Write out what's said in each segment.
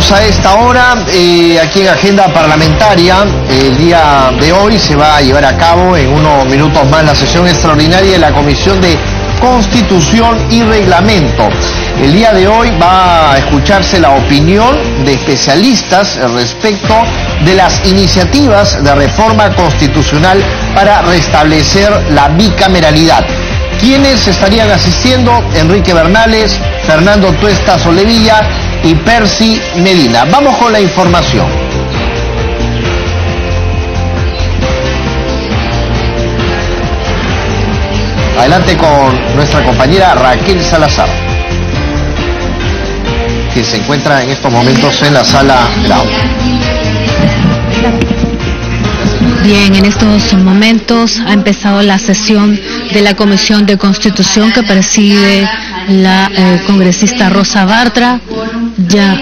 Continuamos a esta hora, aquí en Agenda Parlamentaria. El día de hoy se va a llevar a cabo en unos minutos más la sesión extraordinaria de la Comisión de Constitución y Reglamento. El día de hoy va a escucharse la opinión de especialistas respecto de las iniciativas de reforma constitucional para restablecer la bicameralidad. ¿Quiénes estarían asistiendo? Enrique Bernales, Fernando Tuesta Solevilla y Percy Medina. Vamos con la información. Adelante con nuestra compañera Raquel Salazar, que se encuentra en estos momentos en la sala Grau. Bien, en estos momentos ha empezado la sesión de la Comisión de Constitución que preside la congresista Rosa Bartra. Ya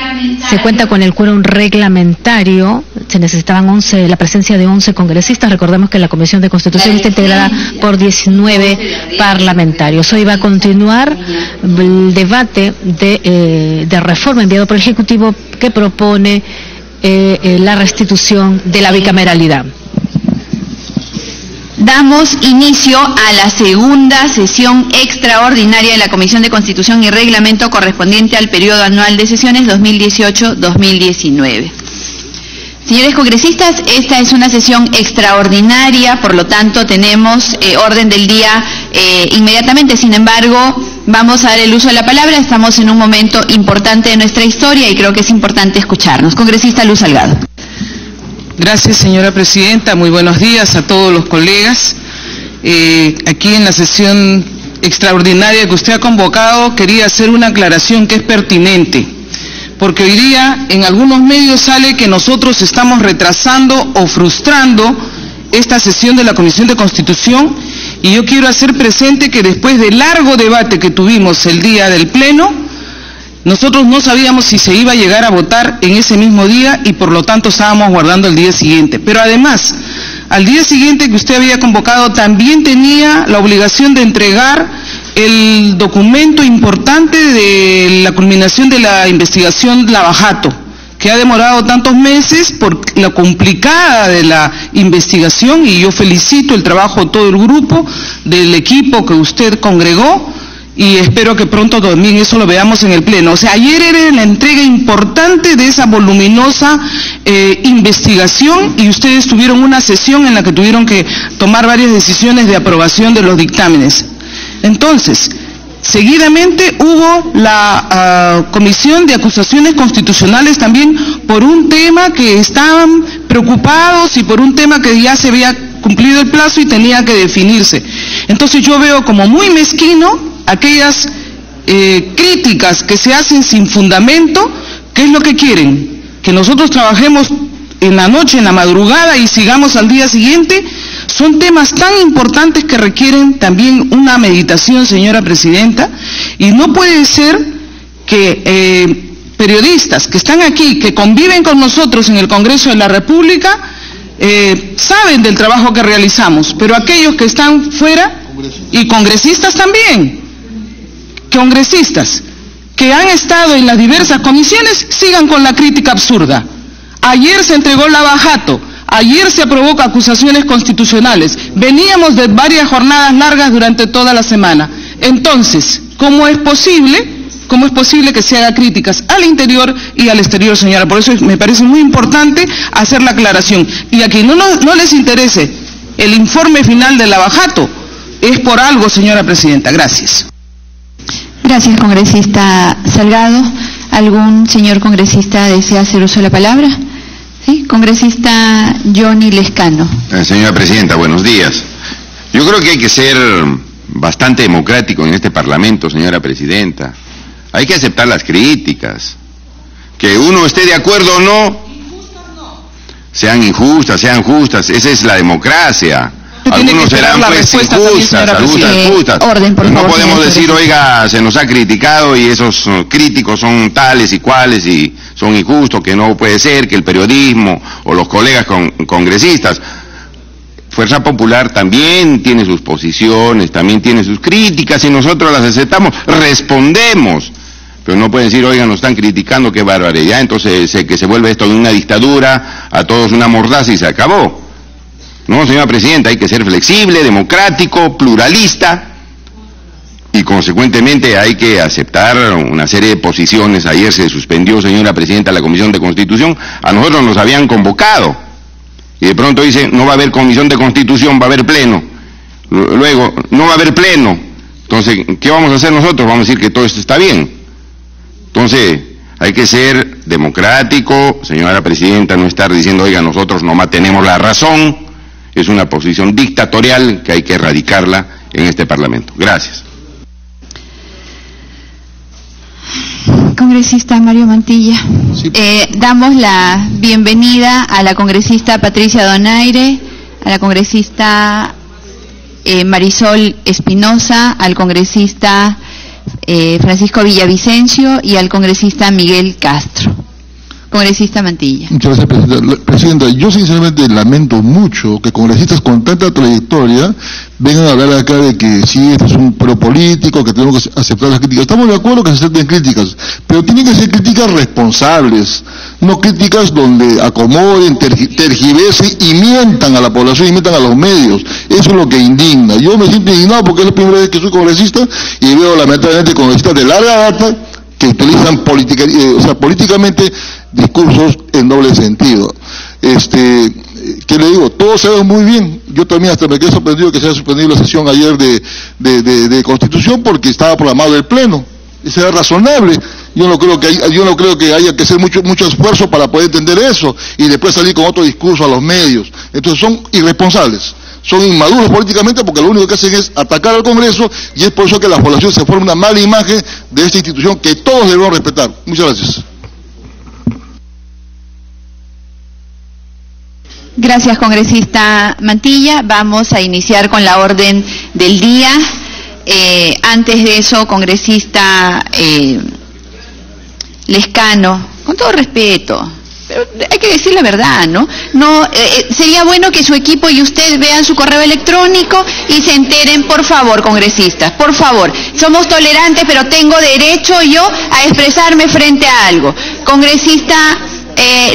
se cuenta con el quórum reglamentario, se necesitaban la presencia de 11 congresistas. Recordemos que la Comisión de Constitución está integrada por 19 parlamentarios. Hoy va a continuar el debate de reforma enviado por el Ejecutivo que propone la restitución de la bicameralidad. Damos inicio a la segunda sesión extraordinaria de la Comisión de Constitución y Reglamento correspondiente al periodo anual de sesiones 2018-2019. Señores congresistas, esta es una sesión extraordinaria, por lo tanto tenemos orden del día inmediatamente. Sin embargo, vamos a dar el uso de la palabra. Estamos en un momento importante de nuestra historia y creo que es importante escucharnos. Congresista Luz Salgado. Gracias, señora presidenta. Muy buenos días a todos los colegas. Aquí en la sesión extraordinaria que usted ha convocado, quería hacer una aclaración que es pertinente, porque hoy día en algunos medios sale que nosotros estamos retrasando o frustrando esta sesión de la Comisión de Constitución, y yo quiero hacer presente que después del largo debate que tuvimos el día del Pleno, nosotros no sabíamos si se iba a llegar a votar en ese mismo día y por lo tanto estábamos guardando el día siguiente. Pero además, al día siguiente que usted había convocado, también tenía la obligación de entregar el documento importante de la culminación de la investigación Lavajato, que ha demorado tantos meses por la complicada de la investigación, y yo felicito el trabajo de todo el grupo, del equipo que usted congregó, y espero que pronto también eso lo veamos en el Pleno. O sea, ayer era la entrega importante de esa voluminosa investigación, y ustedes tuvieron una sesión en la que tuvieron que tomar varias decisiones de aprobación de los dictámenes. Entonces, seguidamente hubo la Comisión de Acusaciones Constitucionales también por un tema que estaban preocupados y por un tema que ya se había cumplido el plazo y tenía que definirse. Entonces yo veo como muy mezquino aquellas críticas que se hacen sin fundamento. ¿Qué es lo que quieren? Que nosotros trabajemos en la noche, en la madrugada y sigamos al día siguiente. Son temas tan importantes que requieren también una meditación, señora presidenta, y no puede ser que periodistas que están aquí, que conviven con nosotros en el Congreso de la República, saben del trabajo que realizamos, pero aquellos que están fuera, y congresistas también, congresistas que han estado en las diversas comisiones, sigan con la crítica absurda. Ayer se entregó Lavajato, ayer se aprobó acusaciones constitucionales, veníamos de varias jornadas largas durante toda la semana. Entonces, ¿cómo es posible que se haga críticas al interior y al exterior, señora? Por eso me parece muy importante hacer la aclaración. Y a quien no les interese el informe final de Lavajato, es por algo, señora presidenta. Gracias. Gracias, congresista Salgado. ¿Algún señor congresista desea hacer uso de la palabra? Sí, congresista Johnny Lescano. Señora presidenta, buenos días. Yo creo que hay que ser bastante democrático en este Parlamento, señora presidenta. Hay que aceptar las críticas. Que uno esté de acuerdo o no, sean injustas, sean justas, esa es la democracia. Algunos serán pues injustas, algunas justas. Orden, por favor, no podemos decir, oiga, se nos ha criticado y esos críticos son tales y cuales y son injustos, que no puede ser, que el periodismo o los colegas congresistas. Fuerza Popular también tiene sus posiciones, también tiene sus críticas y nosotros las aceptamos, respondemos. Pero no pueden decir, oigan, nos están criticando, qué barbaridad, entonces que se vuelve esto una dictadura, a todos una mordaza y se acabó. No, señora Presidenta, hay que ser flexible, democrático, pluralista, y consecuentemente hay que aceptar una serie de posiciones. Ayer se suspendió, señora Presidenta, la Comisión de Constitución, a nosotros nos habían convocado, y de pronto dicen, no va a haber Comisión de Constitución, va a haber pleno. Luego, no va a haber pleno. Entonces, ¿qué vamos a hacer nosotros? Vamos a decir que todo esto está bien. Entonces, hay que ser democrático, señora Presidenta, no estar diciendo, oiga, nosotros nomás tenemos la razón. Es una posición dictatorial que hay que erradicarla en este Parlamento. Gracias. Congresista Mario Mantilla. Sí. Damos la bienvenida a la congresista Patricia Donaire, a la congresista Marisol Espinosa, al congresista Francisco Villavicencio y al congresista Miguel Castro. Congresista Mantilla. Muchas gracias, Presidenta. Yo sinceramente lamento mucho que congresistas con tanta trayectoria vengan a hablar acá de que sí, este es un pro político, que tenemos que aceptar las críticas. Estamos de acuerdo que se acepten críticas, pero tienen que ser críticas responsables, no críticas donde acomoden, tergiversen y mientan a la población y mientan a los medios. Eso es lo que indigna. Yo me siento indignado porque es la primera vez que soy congresista y veo lamentablemente congresistas de larga data que utilizan políticamente discursos en doble sentido. ¿Qué le digo? Todos sabemos muy bien. Yo también hasta me quedé sorprendido que se haya suspendido la sesión ayer de Constitución porque estaba programado el Pleno. Eso era razonable. Yo no creo que haya que hacer mucho esfuerzo para poder entender eso y después salir con otro discurso a los medios. Entonces son irresponsables. Son inmaduros políticamente porque lo único que hacen es atacar al Congreso y es por eso que la población se forma una mala imagen de esta institución que todos debemos respetar. Muchas gracias. Gracias, congresista Mantilla. Vamos a iniciar con la orden del día. Antes de eso, congresista Lescano, con todo respeto, pero hay que decir la verdad, ¿no? Sería bueno que su equipo y usted vean su correo electrónico y se enteren, por favor, congresistas, por favor. Somos tolerantes, pero tengo derecho yo a expresarme frente a algo. Congresista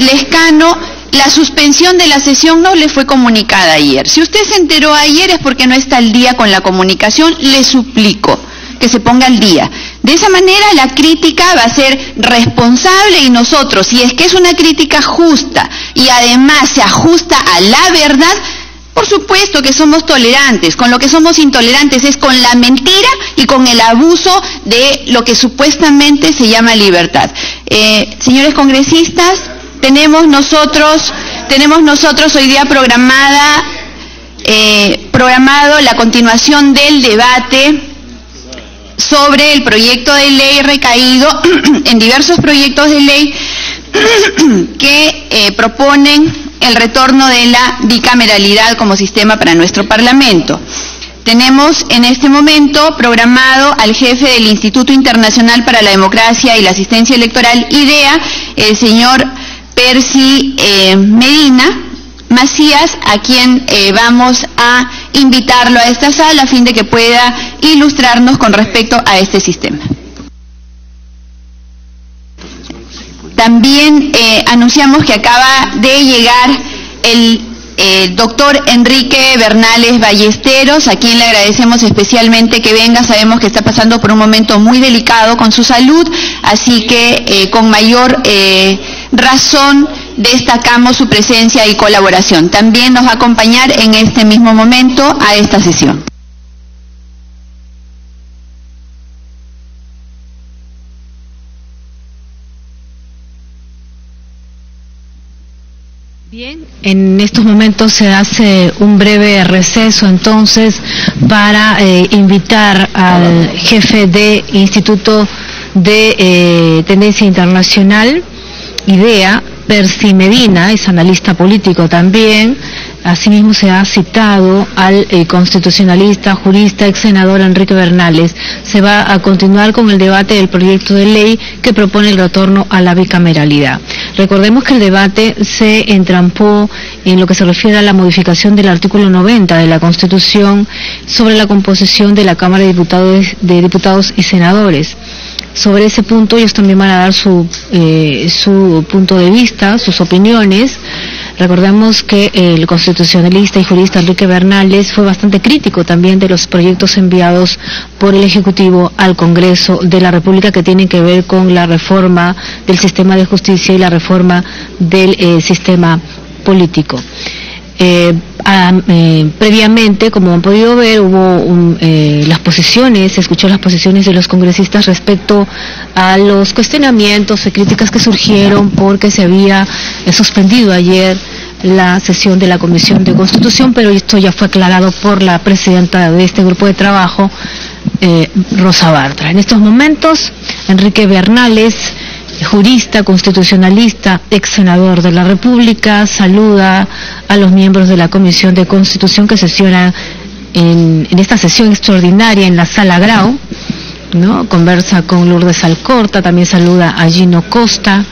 Lescano, la suspensión de la sesión no le fue comunicada ayer. Si usted se enteró ayer es porque no está al día con la comunicación, le suplico que se ponga al día. De esa manera la crítica va a ser responsable y nosotros, si es que es una crítica justa y además se ajusta a la verdad, por supuesto que somos tolerantes. Con lo que somos intolerantes es con la mentira y con el abuso de lo que supuestamente se llama libertad. Señores congresistas, tenemos nosotros hoy día programado la continuación del debate sobre el proyecto de ley recaído en diversos proyectos de ley que proponen el retorno de la bicameralidad como sistema para nuestro Parlamento. Tenemos en este momento programado al jefe del Instituto Internacional para la Democracia y la Asistencia Electoral, IDEA, el señor Percy Medina Macías, a quien vamos a invitarlo a esta sala a fin de que pueda ilustrarnos con respecto a este sistema. También anunciamos que acaba de llegar el doctor Enrique Bernales Ballesteros, a quien le agradecemos especialmente que venga. Sabemos que está pasando por un momento muy delicado con su salud, así que con mayor razón destacamos su presencia y colaboración. También nos va a acompañar en este mismo momento a esta sesión. Bien, en estos momentos se hace un breve receso entonces para invitar al jefe de Instituto de Tendencia Internacional, IDEA, Percy Medina, es analista político también. Asimismo se ha citado al constitucionalista, jurista, ex senador Enrique Bernales. Se va a continuar con el debate del proyecto de ley que propone el retorno a la bicameralidad. Recordemos que el debate se entrampó en lo que se refiere a la modificación del artículo 90 de la Constitución sobre la composición de la Cámara de Diputados y Senadores. Sobre ese punto ellos también van a dar su punto de vista, sus opiniones. Recordemos que el constitucionalista y jurista Enrique Bernales fue bastante crítico también de los proyectos enviados por el Ejecutivo al Congreso de la República que tienen que ver con la reforma del sistema de justicia y la reforma del sistema político. Previamente, como han podido ver, hubo se escuchó las posiciones de los congresistas respecto a los cuestionamientos y críticas que surgieron porque se había suspendido ayer la sesión de la Comisión de Constitución, pero esto ya fue aclarado por la presidenta de este grupo de trabajo, Rosa Bartra. En estos momentos, Enrique Bernales, jurista, constitucionalista, ex senador de la República, saluda a los miembros de la Comisión de Constitución que sesiona en esta sesión extraordinaria en la Sala Grau, ¿no? Conversa con Lourdes Alcorta, también saluda a Gino Costa.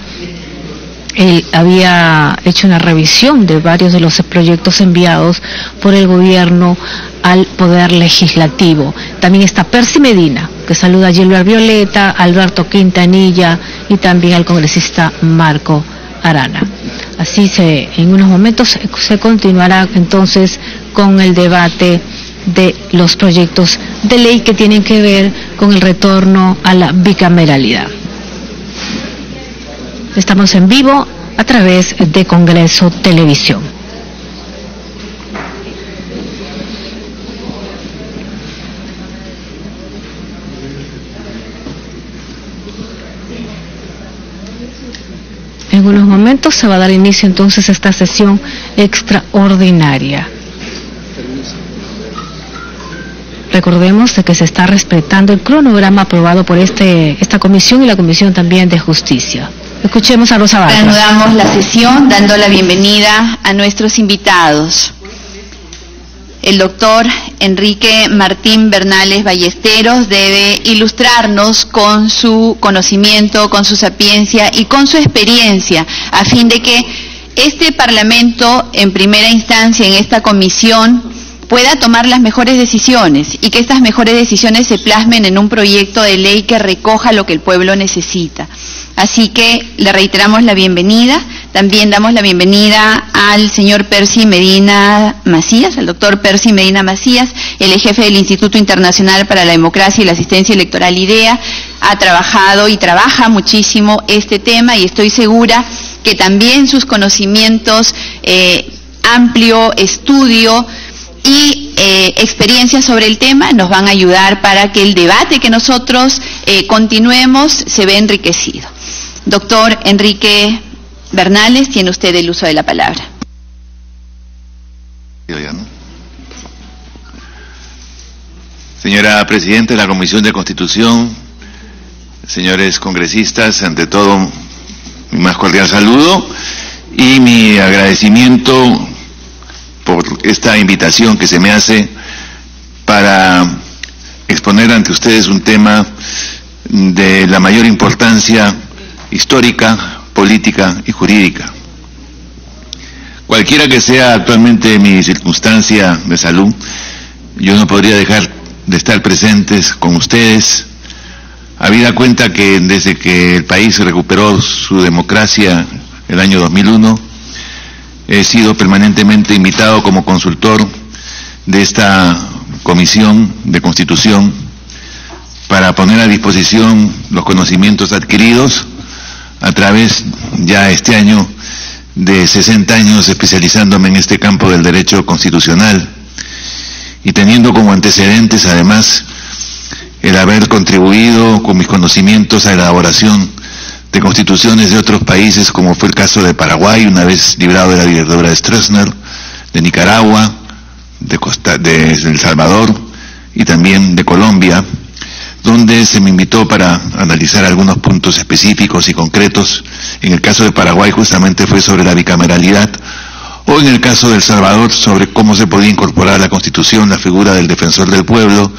Él había hecho una revisión de varios de los proyectos enviados por el gobierno al Poder Legislativo. También está Percy Medina, que saluda a Gilbert Violeta, Alberto Quintanilla y también al congresista Marco Arana. Así en unos momentos se continuará entonces con el debate de los proyectos de ley que tienen que ver con el retorno a la bicameralidad. Estamos en vivo a través de Congreso Televisión. En unos momentos se va a dar inicio entonces a esta sesión extraordinaria. Recordemos de que se está respetando el cronograma aprobado por esta comisión y la Comisión también de Justicia. Escuchemos a Rosa Bartra. Reanudamos la sesión dando la bienvenida a nuestros invitados. El doctor Enrique Martín Bernales Ballesteros debe ilustrarnos con su conocimiento, con su sapiencia y con su experiencia, a fin de que este Parlamento, en primera instancia, en esta comisión, pueda tomar las mejores decisiones y que estas mejores decisiones se plasmen en un proyecto de ley que recoja lo que el pueblo necesita. Así que le reiteramos la bienvenida. También damos la bienvenida al señor Percy Medina Macías, al doctor Percy Medina Macías, el jefe del Instituto Internacional para la Democracia y la Asistencia Electoral IDEA. Ha trabajado y trabaja muchísimo este tema y estoy segura que también sus conocimientos, amplio estudio y experiencia sobre el tema nos van a ayudar para que el debate que nosotros continuemos se vea enriquecido. Doctor Enrique Bernales, tiene usted el uso de la palabra. Señora Presidenta de la Comisión de Constitución, señores congresistas, ante todo mi más cordial saludo y mi agradecimiento por esta invitación que se me hace para exponer ante ustedes un tema de la mayor importancia histórica, política y jurídica. Cualquiera que sea actualmente mi circunstancia de salud, yo no podría dejar de estar presentes con ustedes, habida cuenta que desde que el país recuperó su democracia el año 2001, he sido permanentemente invitado como consultor de esta Comisión de Constitución para poner a disposición los conocimientos adquiridos a través ya este año de 60 años especializándome en este campo del derecho constitucional y teniendo como antecedentes además el haber contribuido con mis conocimientos a la elaboración de constituciones de otros países, como fue el caso de Paraguay, una vez librado de la dictadura de Stroessner, de Nicaragua, de El Salvador y también de Colombia, donde se me invitó para analizar algunos puntos específicos y concretos. En el caso de Paraguay justamente fue sobre la bicameralidad, o en el caso de El Salvador sobre cómo se podía incorporar a la Constitución la figura del defensor del pueblo,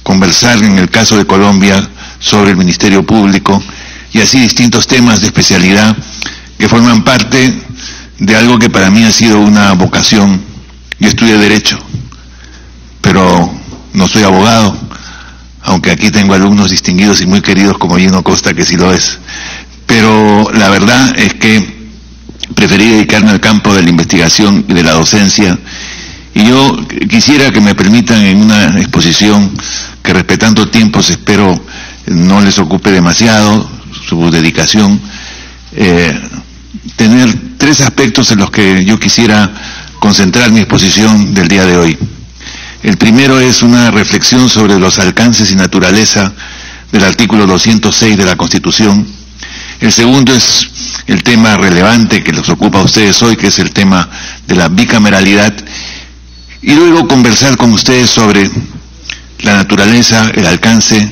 conversar en el caso de Colombia sobre el Ministerio Público, y así distintos temas de especialidad que forman parte de algo que para mí ha sido una vocación. Yo estudié Derecho, pero no soy abogado, aunque aquí tengo alumnos distinguidos y muy queridos como Gino Costa, que sí lo es. Pero la verdad es que preferí dedicarme al campo de la investigación y de la docencia, y yo quisiera que me permitan en una exposición que, respetando tiempos, espero no les ocupe demasiado su dedicación, tener 3 aspectos en los que yo quisiera concentrar mi exposición del día de hoy. El primero es una reflexión sobre los alcances y naturaleza del artículo 206 de la Constitución. El segundo es el tema relevante que les ocupa a ustedes hoy, que es el tema de la bicameralidad. Y luego conversar con ustedes sobre la naturaleza, el alcance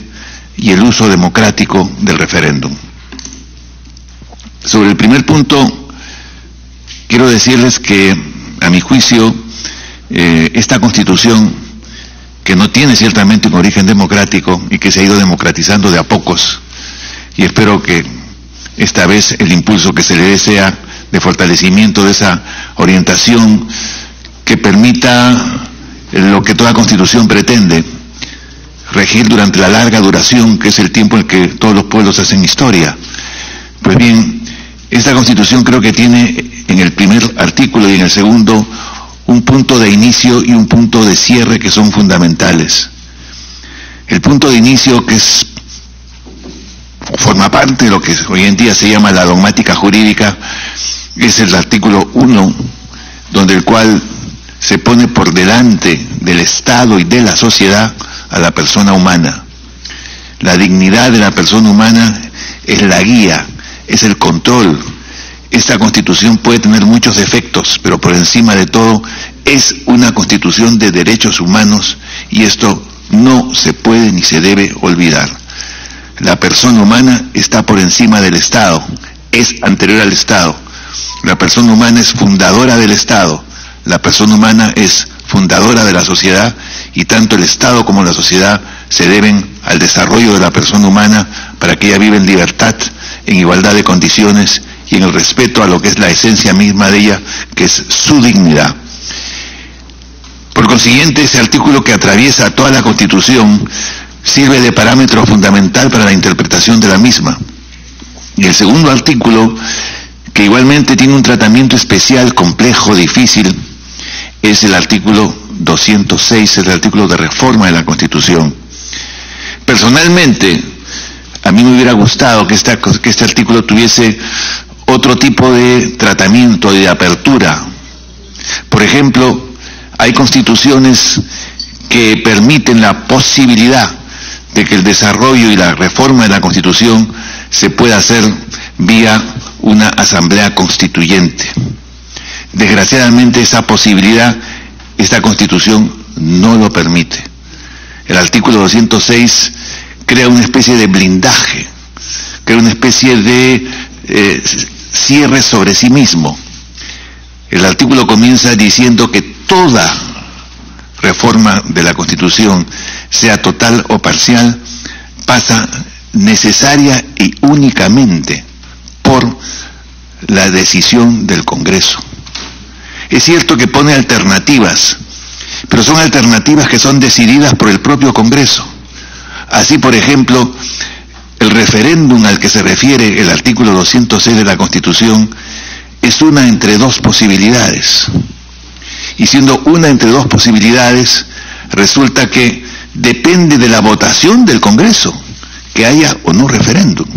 y el uso democrático del referéndum. Sobre el primer punto, quiero decirles que, a mi juicio, esta Constitución, que no tiene ciertamente un origen democrático y que se ha ido democratizando de a pocos, y espero que esta vez el impulso que se le dé sea de fortalecimiento de esa orientación que permita lo que toda Constitución pretende, regir durante la larga duración, que es el tiempo en que todos los pueblos hacen historia. Pues bien, esta Constitución creo que tiene en el primer artículo y en el segundo un punto de inicio y un punto de cierre que son fundamentales. El punto de inicio, que forma parte de lo que hoy en día se llama la dogmática jurídica, es el artículo 1, donde el cual se pone por delante del Estado y de la sociedad a la persona humana. La dignidad de la persona humana es la guía, es el control. Esta Constitución puede tener muchos defectos, pero por encima de todo es una Constitución de derechos humanos, y esto no se puede ni se debe olvidar. La persona humana está por encima del Estado, es anterior al Estado. La persona humana es fundadora del Estado, la persona humana es fundadora de la sociedad, y tanto el Estado como la sociedad se deben al desarrollo de la persona humana para que ella viva en libertad, en igualdad de condiciones y en el respeto a lo que es la esencia misma de ella, que es su dignidad. Por consiguiente, ese artículo, que atraviesa toda la Constitución, sirve de parámetro fundamental para la interpretación de la misma. Y el segundo artículo, que igualmente tiene un tratamiento especial, complejo, difícil, es el artículo 206, el artículo de reforma de la Constitución. Personalmente, a mí me hubiera gustado que este artículo tuviese otro tipo de tratamiento y de apertura. Por ejemplo, hay constituciones que permiten la posibilidad de que el desarrollo y la reforma de la Constitución se pueda hacer vía una asamblea constituyente. Desgraciadamente, esa posibilidad, esta Constitución no lo permite. El artículo 206 crea una especie de blindaje, crea una especie de cierre sobre sí mismo. El artículo comienza diciendo que toda reforma de la Constitución, sea total o parcial, pasa necesaria y únicamente por la decisión del Congreso. Es cierto que pone alternativas, pero son alternativas que son decididas por el propio Congreso. Así, por ejemplo, el referéndum al que se refiere el artículo 206 de la Constitución es una entre dos posibilidades. Y siendo una entre dos posibilidades, resulta que depende de la votación del Congreso que haya o no referéndum.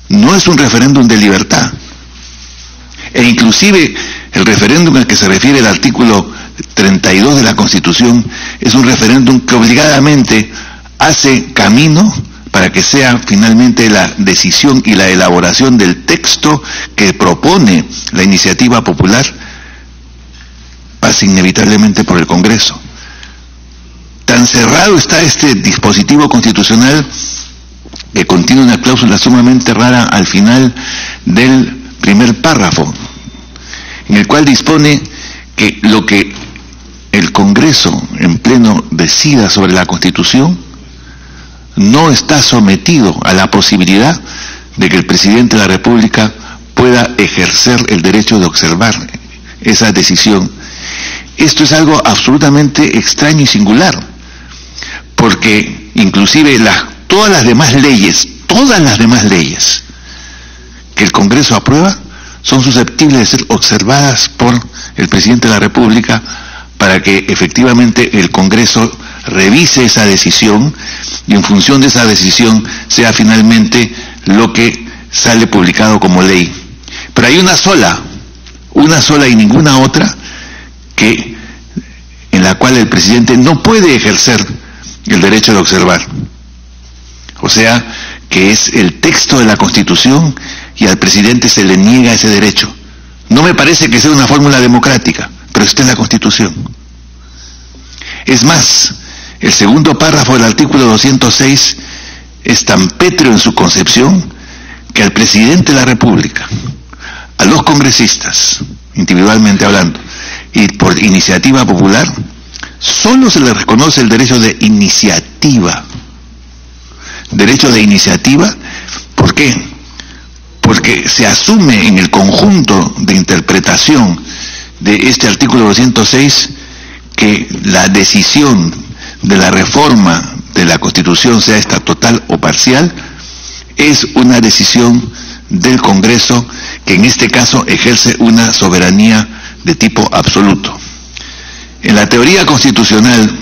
No es un referéndum de libertad. E inclusive el referéndum al que se refiere el artículo 32 de la Constitución es un referéndum que obligadamente hace camino para que sea finalmente la decisión y la elaboración del texto que propone la iniciativa popular, pase inevitablemente por el Congreso. Tan cerrado está este dispositivo constitucional que contiene una cláusula sumamente rara al final del primer párrafo, en el cual dispone que lo que el Congreso en pleno decida sobre la Constitución no está sometido a la posibilidad de que el presidente de la República pueda ejercer el derecho de observar esa decisión. Esto es algo absolutamente extraño y singular, porque inclusive todas las demás leyes que el Congreso aprueba son susceptibles de ser observadas por el presidente de la República para que efectivamente el Congreso revise esa decisión y en función de esa decisión sea finalmente lo que sale publicado como ley. Pero hay una sola y ninguna otra en la cual el presidente no puede ejercer el derecho de observar. O sea, que es el texto de la Constitución y al presidente se le niega ese derecho. No me parece que sea una fórmula democrática, pero está en la Constitución. Es más, el segundo párrafo del artículo 206 es tan pétreo en su concepción que al presidente de la República, a los congresistas, individualmente hablando, y por iniciativa popular, solo se le reconoce el derecho de iniciativa. Derecho de iniciativa, ¿por qué? Porque se asume en el conjunto de interpretación de este artículo 206 que la decisión de la reforma de la Constitución, sea esta total o parcial, es una decisión del Congreso que en este caso ejerce una soberanía de tipo absoluto. En la teoría constitucional,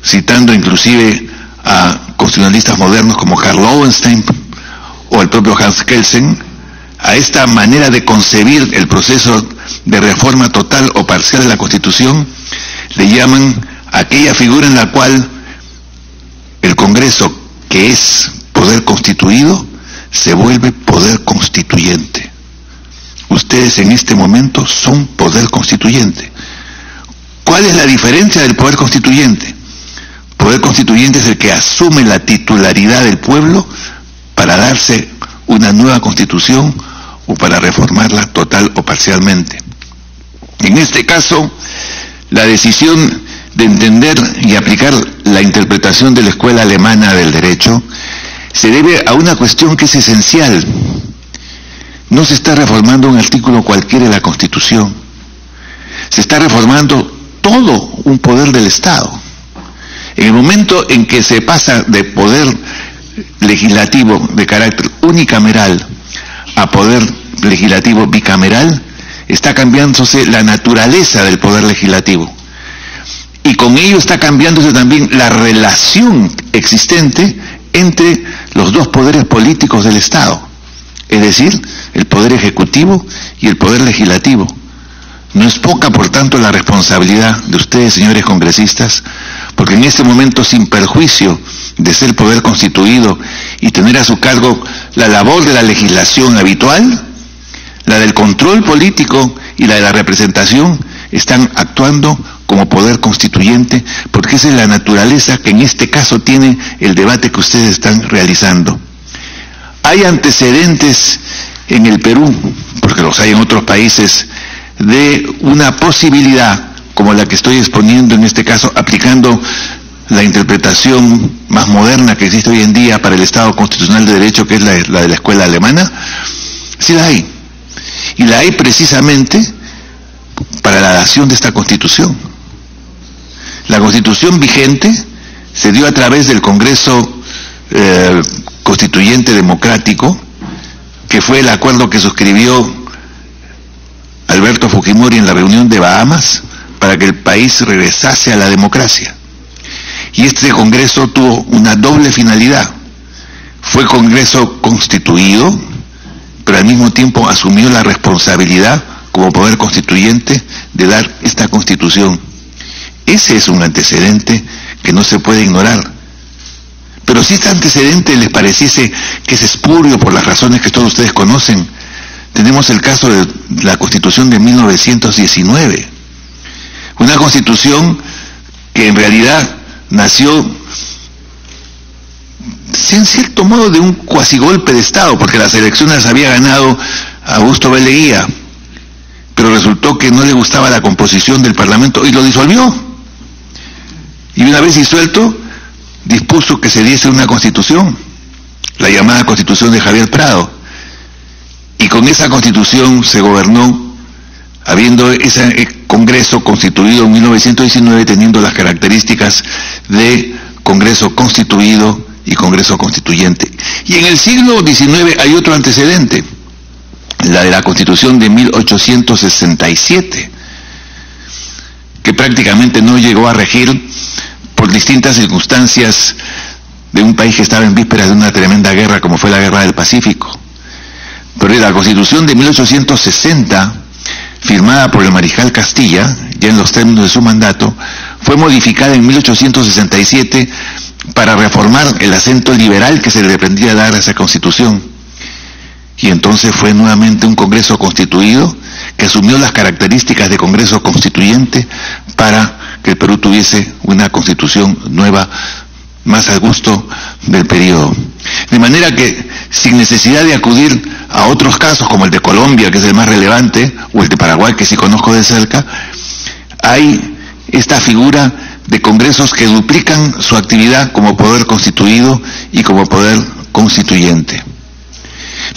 citando inclusive a constitucionalistas modernos como Karl Lowenstein o el propio Hans Kelsen, a esta manera de concebir el proceso de reforma total o parcial de la Constitución le llaman aquella figura en la cual el Congreso, que es poder constituido, se vuelve poder constituyente. Ustedes en este momento son poder constituyente. ¿Cuál es la diferencia del poder constituyente? Poder constituyente es el que asume la titularidad del pueblo para darse una nueva constitución o para reformarla total o parcialmente. En este caso, la decisión de entender y aplicar la interpretación de la escuela alemana del derecho se debe a una cuestión que es esencial. No se está reformando un artículo cualquiera de la Constitución, se está reformando todo un poder del Estado. En el momento en que se pasa de poder legislativo de carácter unicameral a poder legislativo bicameral, está cambiándose la naturaleza del poder legislativo. Y con ello está cambiándose también la relación existente entre los dos poderes políticos del Estado, es decir, el poder ejecutivo y el poder legislativo. No es poca, por tanto, la responsabilidad de ustedes, señores congresistas, porque en este momento, sin perjuicio de ser poder constituido y tener a su cargo la labor de la legislación habitual, la del control político y la de la representación, están actuando como poder constituyente, porque esa es la naturaleza que en este caso tiene el debate que ustedes están realizando. Hay antecedentes en el Perú, porque los hay en otros países, de una posibilidad como la que estoy exponiendo en este caso, aplicando la interpretación más moderna que existe hoy en día para el Estado constitucional de derecho, que es la de la escuela alemana. Sí la hay, y la hay precisamente para la dación de esta Constitución. La Constitución vigente se dio a través del Congreso Constituyente Democrático, que fue el acuerdo que suscribió Alberto Fujimori en la reunión de Bahamas para que el país regresase a la democracia. Y este Congreso tuvo una doble finalidad. Fue Congreso constituido, pero al mismo tiempo asumió la responsabilidad como poder constituyente de dar esta Constitución. Ese es un antecedente que no se puede ignorar. Pero si este antecedente les pareciese que es espurio por las razones que todos ustedes conocen, tenemos el caso de la Constitución de 1919. Una Constitución que en realidad nació en cierto modo de un cuasigolpe de Estado, porque las elecciones las había ganado Augusto B. Leguía, pero resultó que no le gustaba la composición del Parlamento y lo disolvió. Y una vez disuelto, dispuso que se diese una Constitución, la llamada Constitución de Javier Prado. Y con esa Constitución se gobernó, habiendo ese Congreso constituido en 1919, teniendo las características de Congreso Constituido y Congreso Constituyente. Y en el siglo XIX hay otro antecedente, la de la Constitución de 1867, que prácticamente no llegó a regir por distintas circunstancias de un país que estaba en vísperas de una tremenda guerra como fue la Guerra del Pacífico. Pero la Constitución de 1860, firmada por el mariscal Castilla, ya en los términos de su mandato, fue modificada en 1867 para reformar el acento liberal que se le pretendía dar a esa Constitución. Y entonces fue nuevamente un Congreso Constituido que asumió las características de Congreso Constituyente para que el Perú tuviese una Constitución nueva, más al gusto del periodo. De manera que, sin necesidad de acudir a otros casos como el de Colombia, que es el más relevante, o el de Paraguay, que sí conozco de cerca, hay esta figura de congresos que duplican su actividad como poder constituido y como poder constituyente.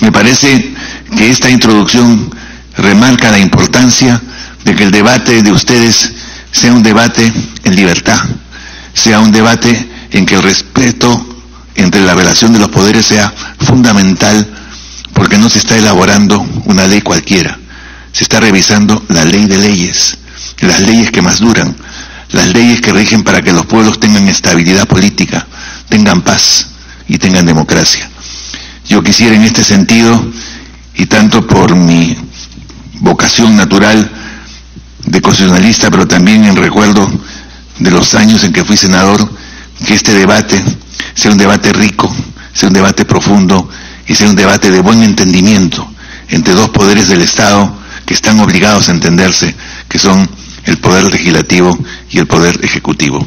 Me parece que esta introducción remarca la importancia de que el debate de ustedes sea un debate en libertad, sea un debate en que el respeto entre la relación de los poderes sea fundamental, porque no se está elaborando una ley cualquiera, se está revisando la ley de leyes, las leyes que más duran, las leyes que rigen para que los pueblos tengan estabilidad política, tengan paz y tengan democracia. Yo quisiera en este sentido, y tanto por mi vocación natural de constitucionalista, pero también en recuerdo de los años en que fui senador, que este debate sea un debate rico, sea un debate profundo y sea un debate de buen entendimiento entre dos poderes del Estado que están obligados a entenderse, que son el poder legislativo y el poder ejecutivo.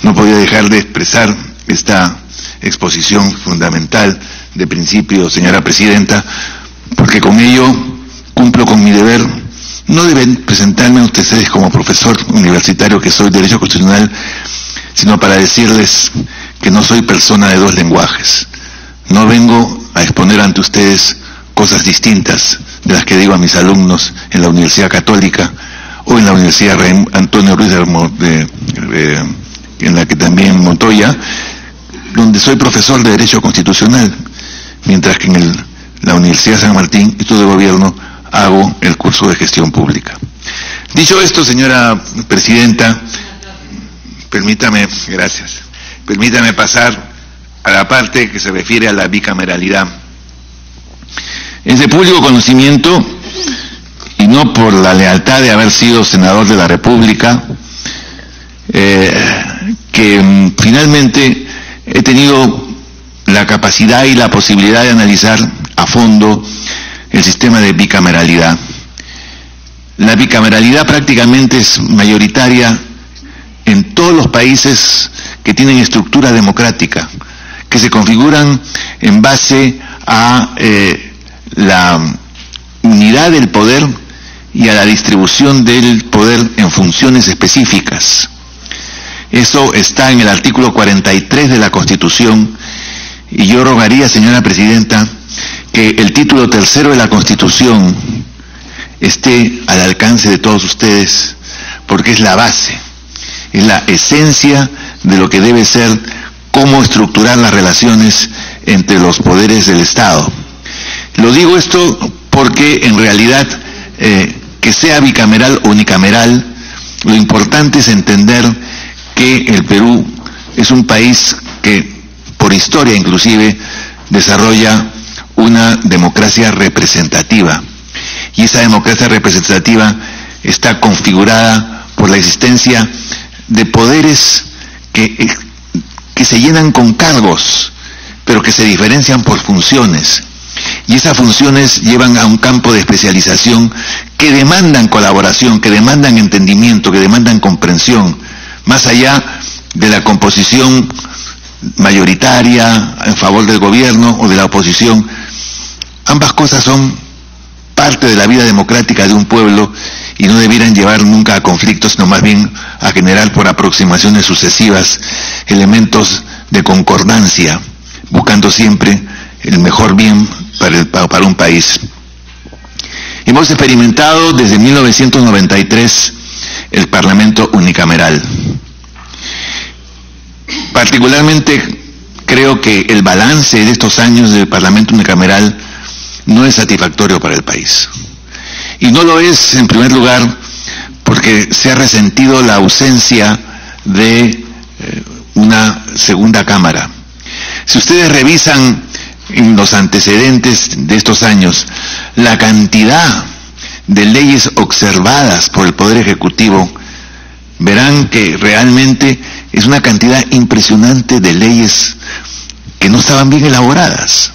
No podía dejar de expresar esta exposición fundamental de principio, señora presidenta, porque con ello cumplo con mi deber, no deben presentarme a ustedes como profesor universitario que soy de Derecho Constitucional, sino para decirles que no soy persona de dos lenguajes. No vengo a exponer ante ustedes cosas distintas de las que digo a mis alumnos en la Universidad Católica o en la Universidad Antonio Ruiz en la que también Montoya, donde soy profesor de Derecho Constitucional, mientras que en la Universidad San Martín, Instituto de Gobierno, hago el curso de Gestión Pública. Dicho esto, señora presidenta, permítame pasar a la parte que se refiere a la bicameralidad. Es de público conocimiento, y no por la lealtad de haber sido senador de la República, que finalmente he tenido la capacidad y la posibilidad de analizar a fondo el sistema de bicameralidad. La bicameralidad prácticamente es mayoritaria en todos los países que tienen estructura democrática, que se configuran en base a la unidad del poder y a la distribución del poder en funciones específicas. Eso está en el artículo 43 de la Constitución, y yo rogaría, señora presidenta, que el título tercero de la Constitución esté al alcance de todos ustedes, porque es la base, es la esencia de lo que debe ser cómo estructurar las relaciones entre los poderes del Estado. Lo digo esto porque en realidad que sea bicameral o unicameral, lo importante es entender que el Perú es un país que, por historia inclusive, desarrolla una democracia representativa. Y esa democracia representativa está configurada por la existencia de poderes que se llenan con cargos, pero que se diferencian por funciones. Y esas funciones llevan a un campo de especialización que demandan colaboración, que demandan entendimiento, que demandan comprensión, más allá de la composición mayoritaria en favor del gobierno o de la oposición. Ambas cosas son parte de la vida democrática de un pueblo y no debieran llevar nunca a conflictos, sino más bien a generar por aproximaciones sucesivas elementos de concordancia, buscando siempre el mejor bien para un país. Hemos experimentado desde 1993 el Parlamento unicameral. particularmente creo que el balance de estos años del Parlamento unicameral no es satisfactorio para el país. Y no lo es, en primer lugar, porque se ha resentido la ausencia de una segunda cámara. Si ustedes revisan en los antecedentes de estos años la cantidad de leyes observadas por el Poder Ejecutivo, verán que realmente es una cantidad impresionante de leyes que no estaban bien elaboradas.